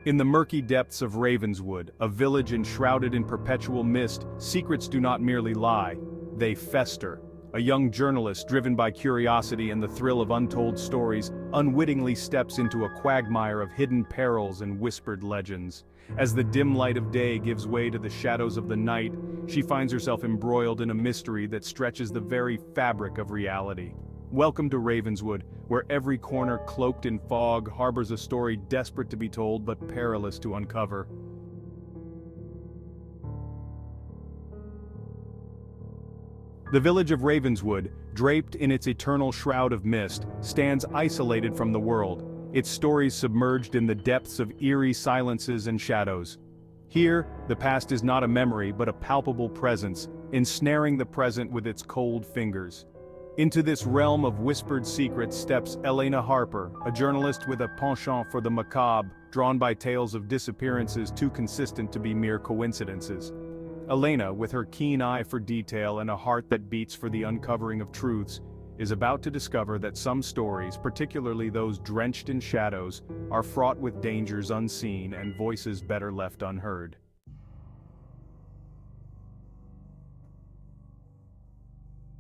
In the murky depths of Ravenswood, a village enshrouded in perpetual mist, secrets do not merely lie, they fester. A young journalist driven by curiosity and the thrill of untold stories, unwittingly steps into a quagmire of hidden perils and whispered legends. As the dim light of day gives way to the shadows of the night, she finds herself embroiled in a mystery that stretches the very fabric of reality. Welcome to Ravenswood, where every corner cloaked in fog harbors a story desperate to be told but perilous to uncover. The village of Ravenswood, draped in its eternal shroud of mist, stands isolated from the world, its stories submerged in the depths of eerie silences and shadows. Here, the past is not a memory but a palpable presence, ensnaring the present with its cold fingers. Into this realm of whispered secrets steps Elena Harper, a journalist with a penchant for the macabre, drawn by tales of disappearances too consistent to be mere coincidences. Elena, with her keen eye for detail and a heart that beats for the uncovering of truths, is about to discover that some stories, particularly those drenched in shadows, are fraught with dangers unseen and voices better left unheard.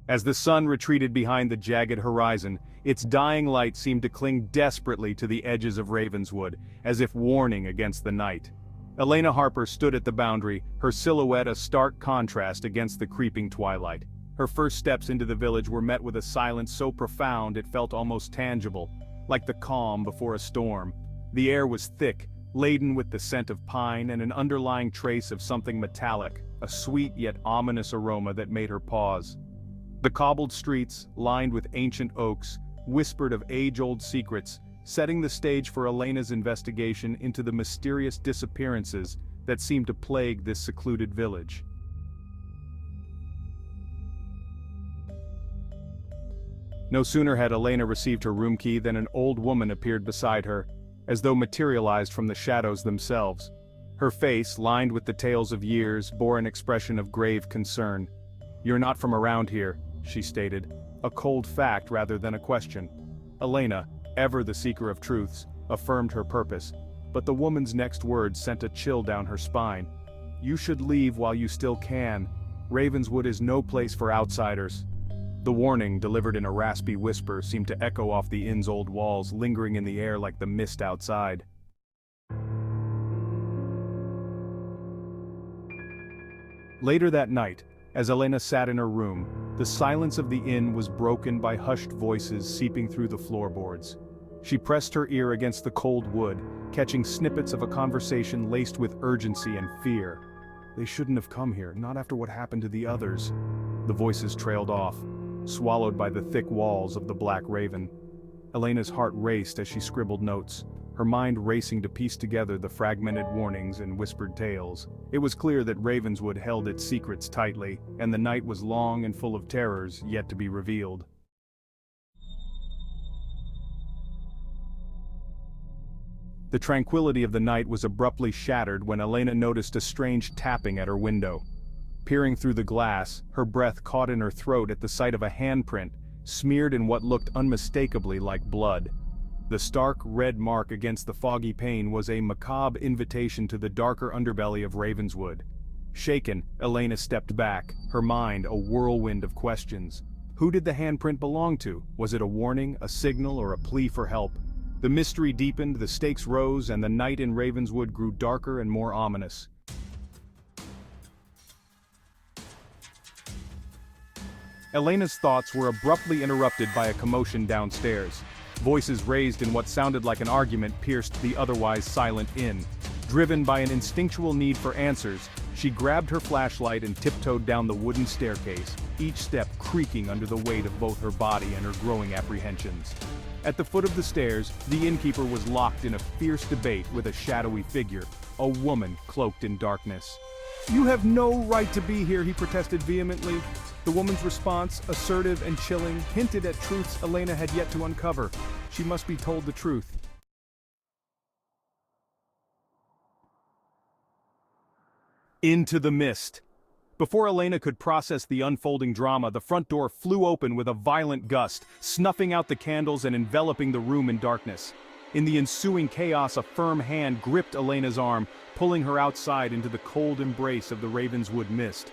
As the sun retreated behind the jagged horizon, its dying light seemed to cling desperately to the edges of Ravenswood, as if warning against the night. Elena Harper stood at the boundary, her silhouette a stark contrast against the creeping twilight. Her first steps into the village were met with a silence so profound it felt almost tangible, like the calm before a storm. The air was thick, laden with the scent of pine and an underlying trace of something metallic, a sweet yet ominous aroma that made her pause. The cobbled streets, lined with ancient oaks, whispered of age-old secrets, setting the stage for Elena's investigation into the mysterious disappearances that seemed to plague this secluded village. No sooner had Elena received her room key than an old woman appeared beside her, as though materialized from the shadows themselves. Her face, lined with the tales of years, bore an expression of grave concern. "You're not from around here," she stated, a cold fact rather than a question. Elena, ever the seeker of truths, affirmed her purpose, but the woman's next words sent a chill down her spine. "You should leave while you still can. Ravenswood is no place for outsiders." The warning, delivered in a raspy whisper, seemed to echo off the inn's old walls, lingering in the air like the mist outside. Later that night, as Elena sat in her room, the silence of the inn was broken by hushed voices seeping through the floorboards. She pressed her ear against the cold wood, catching snippets of a conversation laced with urgency and fear. "They shouldn't have come here, not after what happened to the others." The voices trailed off, swallowed by the thick walls of the Black Raven. Elena's heart raced as she scribbled notes, her mind racing to piece together the fragmented warnings and whispered tales. It was clear that Ravenswood held its secrets tightly, and the night was long and full of terrors yet to be revealed. The tranquility of the night was abruptly shattered when Elena noticed a strange tapping at her window. Peering through the glass, her breath caught in her throat at the sight of a handprint, smeared in what looked unmistakably like blood. The stark red mark against the foggy pane was a macabre invitation to the darker underbelly of Ravenswood. Shaken, Elena stepped back, her mind a whirlwind of questions. Who did the handprint belong to? Was it a warning, a signal, or a plea for help? The mystery deepened, the stakes rose, and the night in Ravenswood grew darker and more ominous. Elena's thoughts were abruptly interrupted by a commotion downstairs. Voices raised in what sounded like an argument pierced the otherwise silent inn. Driven by an instinctual need for answers, she grabbed her flashlight and tiptoed down the wooden staircase, each step creaking under the weight of both her body and her growing apprehensions. At the foot of the stairs, the innkeeper was locked in a fierce debate with a shadowy figure, a woman cloaked in darkness. "You have no right to be here," he protested vehemently. The woman's response, assertive and chilling, hinted at truths Elena had yet to uncover. She must be told the truth. Into the mist. Before Elena could process the unfolding drama, the front door flew open with a violent gust, snuffing out the candles and enveloping the room in darkness. In the ensuing chaos, a firm hand gripped Elena's arm, pulling her outside into the cold embrace of the Ravenswood mist.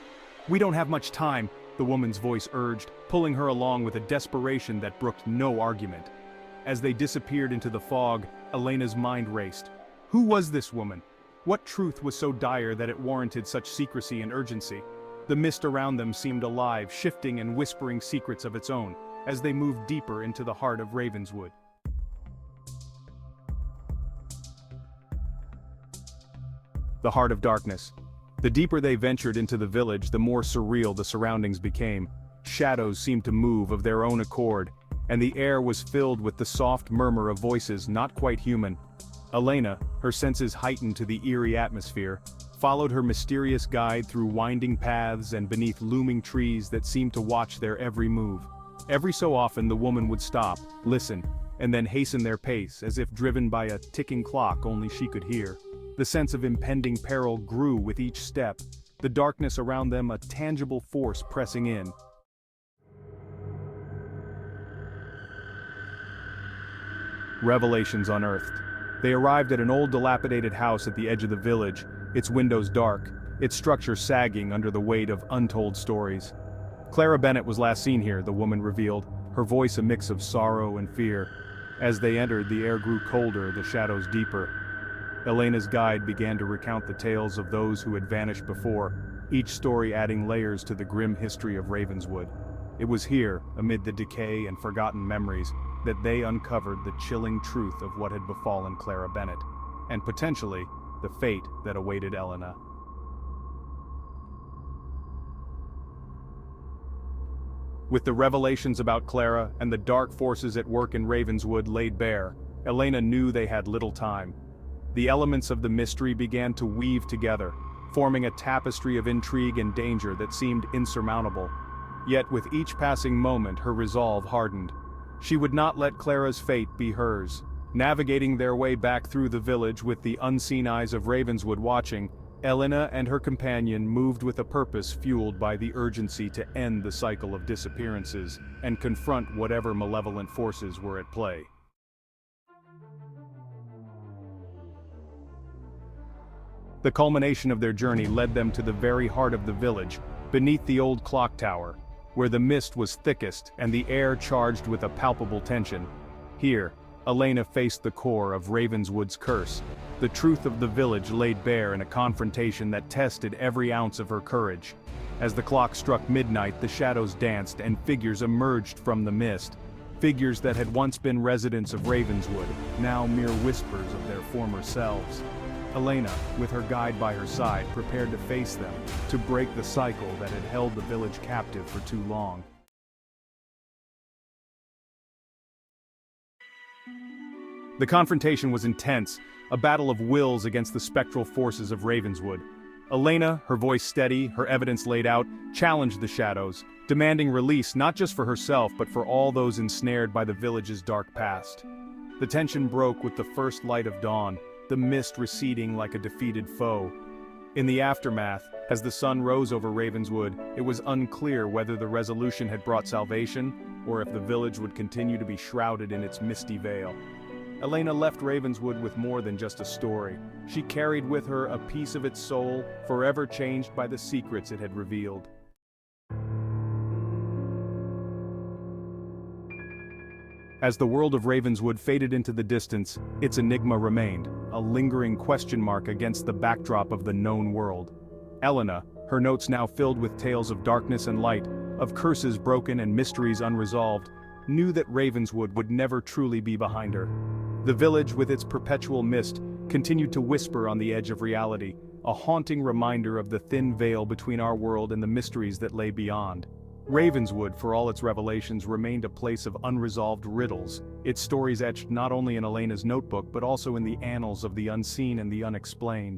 "We don't have much time," the woman's voice urged, pulling her along with a desperation that brooked no argument. As they disappeared into the fog, Elena's mind raced. Who was this woman? What truth was so dire that it warranted such secrecy and urgency? The mist around them seemed alive, shifting and whispering secrets of its own, as they moved deeper into the heart of Ravenswood. The heart of darkness. The deeper they ventured into the village, the more surreal the surroundings became. Shadows seemed to move of their own accord, and the air was filled with the soft murmur of voices not quite human. Elena, her senses heightened to the eerie atmosphere, followed her mysterious guide through winding paths and beneath looming trees that seemed to watch their every move. Every so often the woman would stop, listen, and then hasten their pace as if driven by a ticking clock only she could hear. The sense of impending peril grew with each step, the darkness around them a tangible force pressing in. Revelations unearthed. They arrived at an old dilapidated house at the edge of the village, its windows dark, its structure sagging under the weight of untold stories. Clara Bennett was last seen here, the woman revealed, her voice a mix of sorrow and fear. As they entered, the air grew colder, the shadows deeper. Elena's guide began to recount the tales of those who had vanished before, each story adding layers to the grim history of Ravenswood. It was here, amid the decay and forgotten memories, that they uncovered the chilling truth of what had befallen Clara Bennett, and potentially, the fate that awaited Elena. With the revelations about Clara and the dark forces at work in Ravenswood laid bare, Elena knew they had little time. The elements of the mystery began to weave together, forming a tapestry of intrigue and danger that seemed insurmountable. Yet with each passing moment her resolve hardened. She would not let Clara's fate be hers. Navigating their way back through the village with the unseen eyes of Ravenswood watching, Elena and her companion moved with a purpose fueled by the urgency to end the cycle of disappearances and confront whatever malevolent forces were at play. The culmination of their journey led them to the very heart of the village, beneath the old clock tower, where the mist was thickest and the air charged with a palpable tension. Here, Elena faced the core of Ravenswood's curse, the truth of the village laid bare in a confrontation that tested every ounce of her courage. As the clock struck midnight, the shadows danced and figures emerged from the mist. Figures that had once been residents of Ravenswood, now mere whispers of their former selves. Elena, with her guide by her side, prepared to face them, to break the cycle that had held the village captive for too long. The confrontation was intense, a battle of wills against the spectral forces of Ravenswood. Elena, her voice steady, her evidence laid out, challenged the shadows, demanding release not just for herself but for all those ensnared by the village's dark past. The tension broke with the first light of dawn, the mist receding like a defeated foe. In the aftermath, as the sun rose over Ravenswood, it was unclear whether the resolution had brought salvation, or if the village would continue to be shrouded in its misty veil. Elena left Ravenswood with more than just a story. She carried with her a piece of its soul, forever changed by the secrets it had revealed. As the world of Ravenswood faded into the distance, its enigma remained, a lingering question mark against the backdrop of the known world. Elena, her notes now filled with tales of darkness and light, of curses broken and mysteries unresolved, knew that Ravenswood would never truly be behind her. The village, with its perpetual mist, continued to whisper on the edge of reality, a haunting reminder of the thin veil between our world and the mysteries that lay beyond. Ravenswood, for all its revelations, remained a place of unresolved riddles, its stories etched not only in Elena's notebook but also in the annals of the unseen and the unexplained.